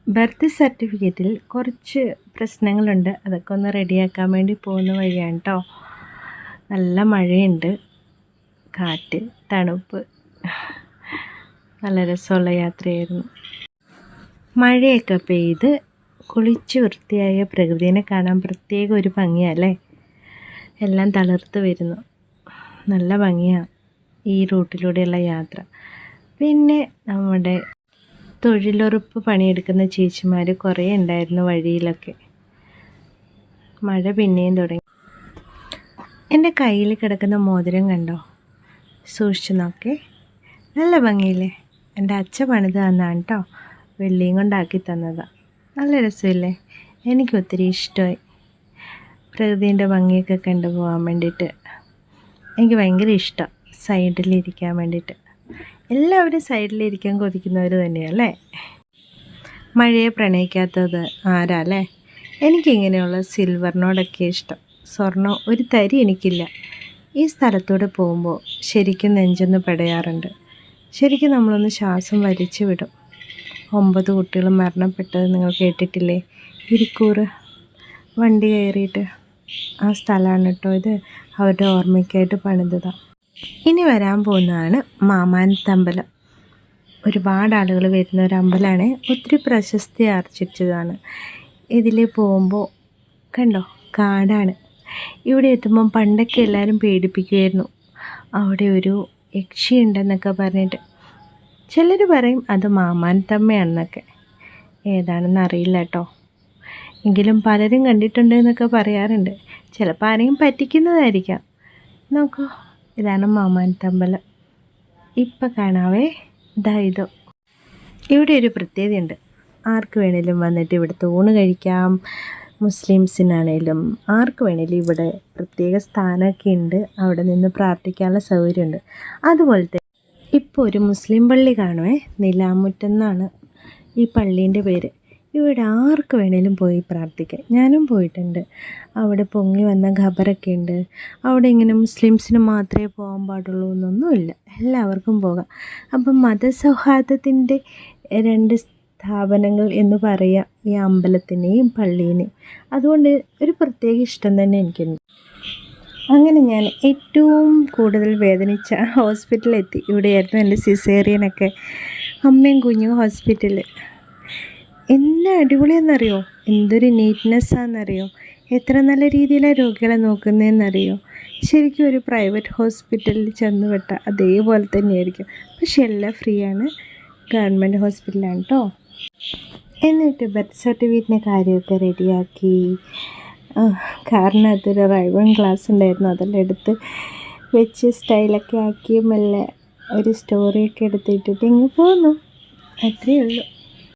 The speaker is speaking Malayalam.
ബർത്ത് സർട്ടിഫിക്കറ്റിൽ കുറച്ച് പ്രശ്നങ്ങളുണ്ട്. അതൊക്കെ ഒന്ന് റെഡിയാക്കാൻ വേണ്ടി പോകുന്ന വഴിയാണ് കേട്ടോ. നല്ല മഴയുണ്ട്, കാറ്റ്, തണുപ്പ്. നല്ല രസമുള്ള യാത്രയായിരുന്നു. മഴയൊക്കെ പെയ്ത് കുളിച്ച് വൃത്തിയായ പ്രകൃതിയെ കാണാൻ പ്രത്യേക ഒരു ഭംഗിയല്ലേ. എല്ലാം തളിർത്ത് വരുന്നു. നല്ല ഭംഗിയാണ് ഈ റൂട്ടിലൂടെയുള്ള യാത്ര. പിന്നെ നമ്മുടെ തൊഴിലുറപ്പ് പണിയെടുക്കുന്ന ചേച്ചിമാർ കുറേ ഉണ്ടായിരുന്നു വഴിയിലൊക്കെ. മഴ പിന്നെയും തുടങ്ങി. എൻ്റെ കയ്യിൽ കിടക്കുന്ന മോതിരം കണ്ടോ? സൂക്ഷിച്ചു നോക്കേ, നല്ല ഭംഗിയില്ലേ. എൻ്റെ അച്ഛ പണിത് തന്നാണ് കേട്ടോ, വെള്ളിയും കൊണ്ടാക്കി തന്നതാണ്. നല്ല രസമില്ലേ? എനിക്കൊത്തിരി ഇഷ്ടമായി. പ്രകൃതിൻ്റെ ഭംഗിയൊക്കെ കണ്ടുപോകാൻ വേണ്ടിയിട്ട് എനിക്ക് ഭയങ്കര ഇഷ്ടം, സൈഡിലിരിക്കാൻ വേണ്ടിയിട്ട്. എല്ലാവരും സൈഡിലിരിക്കാൻ കൊതിക്കുന്നവർ തന്നെയല്ലേ. മഴയെ പ്രണയിക്കാത്തത് ആരാ അല്ലേ? എനിക്കിങ്ങനെയുള്ള സിൽവറിനോടൊക്കെ ഇഷ്ടം. സ്വർണ്ണം ഒരു തരി എനിക്കില്ല. ഈ സ്ഥലത്തൂടെ പോകുമ്പോൾ ശരിക്കും നെഞ്ചൊന്ന് പെടയാറുണ്ട്. ശരിക്കും നമ്മളൊന്ന് ശ്വാസം വലിച്ചു വിടും. 9 കുട്ടികൾ മരണപ്പെട്ടത് നിങ്ങൾ കേട്ടിട്ടില്ലേ? ഇരിക്കൂർ വണ്ടി കയറിയിട്ട്. ആ സ്ഥലമാണ് കേട്ടോ ഇത്. അവരുടെ ഓർമ്മയ്ക്കായിട്ട് പണിതതാണ്. ഇനി വരാൻ പോകുന്നതാണ് മാമാനത്തമ്പലം. ഒരുപാട് ആളുകൾ വരുന്ന ഒരു അമ്പലമാണ്. ഒത്തിരി പ്രശസ്തി ആർജിച്ചതാണ്. ഇതിൽ പോകുമ്പോൾ കണ്ടോ, കാടാണ്. ഇവിടെ എത്തുമ്പം പണ്ടൊക്കെ എല്ലാവരും പേടിപ്പിക്കുമായിരുന്നു. അവിടെ ഒരു യക്ഷി ഉണ്ടെന്നൊക്കെ പറഞ്ഞിട്ട്. ചിലർ പറയും അത് മാമാനത്തമ്മയാണെന്നൊക്കെ. ഏതാണെന്ന് അറിയില്ല കേട്ടോ. എങ്കിലും പലരും കണ്ടിട്ടുണ്ട് എന്നൊക്കെ പറയാറുണ്ട്. ചിലപ്പോൾ ആരെയും പറ്റിക്കുന്നതായിരിക്കാം. നോക്കൂ, ഇതാണ് മാമാനത്തമ്പലം. ഇപ്പം കാണാവേ, ഇതാ ഇതോ. ഇവിടെ ഒരു പ്രത്യേകതയുണ്ട്. ആർക്ക് വേണേലും വന്നിട്ട് ഇവിടുത്തെ ഊണ് കഴിക്കാം. മുസ്ലിംസിനാണേലും ആർക്ക് വേണേലും ഇവിടെ പ്രത്യേക സ്ഥാനമൊക്കെ ഉണ്ട്. അവിടെ നിന്ന് പ്രാർത്ഥിക്കാനുള്ള സൗകര്യമുണ്ട്. അതുപോലത്തെ ഇപ്പോൾ ഒരു മുസ്ലിം പള്ളി കാണുവേ, നിലാമുറ്റെന്നാണ് ഈ പള്ളീൻ്റെ പേര്. ഇവിടെ ആർക്ക് വേണേലും പോയി പ്രാർത്ഥിക്കാം. ഞാനും പോയിട്ടുണ്ട്. അവിടെ പൊങ്ങി വന്ന ഖബറൊക്കെ ഉണ്ട്. അവിടെ ഇങ്ങനെ മുസ്ലിംസിന് മാത്രമേ പോകാൻ പാടുള്ളൂ എന്നൊന്നുമില്ല, എല്ലാവർക്കും പോകാം. അപ്പം മതസൗഹാർദ്ദത്തിൻ്റെ 2 സ്ഥാപനങ്ങൾ എന്ന് പറയാം ഈ അമ്പലത്തിനെയും പള്ളീനെയും. അതുകൊണ്ട് ഒരു പ്രത്യേക ഇഷ്ടം തന്നെ എനിക്കുണ്ട്. അങ്ങനെ ഞാൻ ഏറ്റവും കൂടുതൽ വേദനിച്ച ഹോസ്പിറ്റലിലെത്തി. ഇവിടെയായിരുന്നു എൻ്റെ സിസേറിയനൊക്കെ. അമ്മയും കുഞ്ഞും ഹോസ്പിറ്റൽ. എന്നാ അടിപൊളിയെന്നറിയോ, എന്തൊരു നീറ്റ്നെസ്സാണെന്നറിയോ, എത്ര നല്ല രീതിയിലാണ് രോഗികളെ നോക്കുന്നതെന്നറിയോ. ശരിക്കും ഒരു പ്രൈവറ്റ് ഹോസ്പിറ്റലിൽ ചെന്ന് വിട്ട അതേപോലെ തന്നെയായിരിക്കും. പക്ഷെ എല്ലാം ഫ്രീ ആണ്. ഗവൺമെൻറ് ഹോസ്പിറ്റലാണ് കേട്ടോ. എന്നിട്ട് ബർത്ത് സർട്ടിഫിക്കറ്റിൻ്റെ കാര്യമൊക്കെ റെഡിയാക്കി. കാരണം അതൊരു റൈവൺ ക്ലാസ് ഉണ്ടായിരുന്നു. അതെല്ലാം എടുത്ത് വെച്ച് സ്റ്റൈലൊക്കെ ആക്കി മെല്ലെ ഒരു സ്റ്റോറിയൊക്കെ എടുത്തിട്ടിട്ട് ഇങ്ങ് പോന്നു. അത്രയേ ഉള്ളൂ.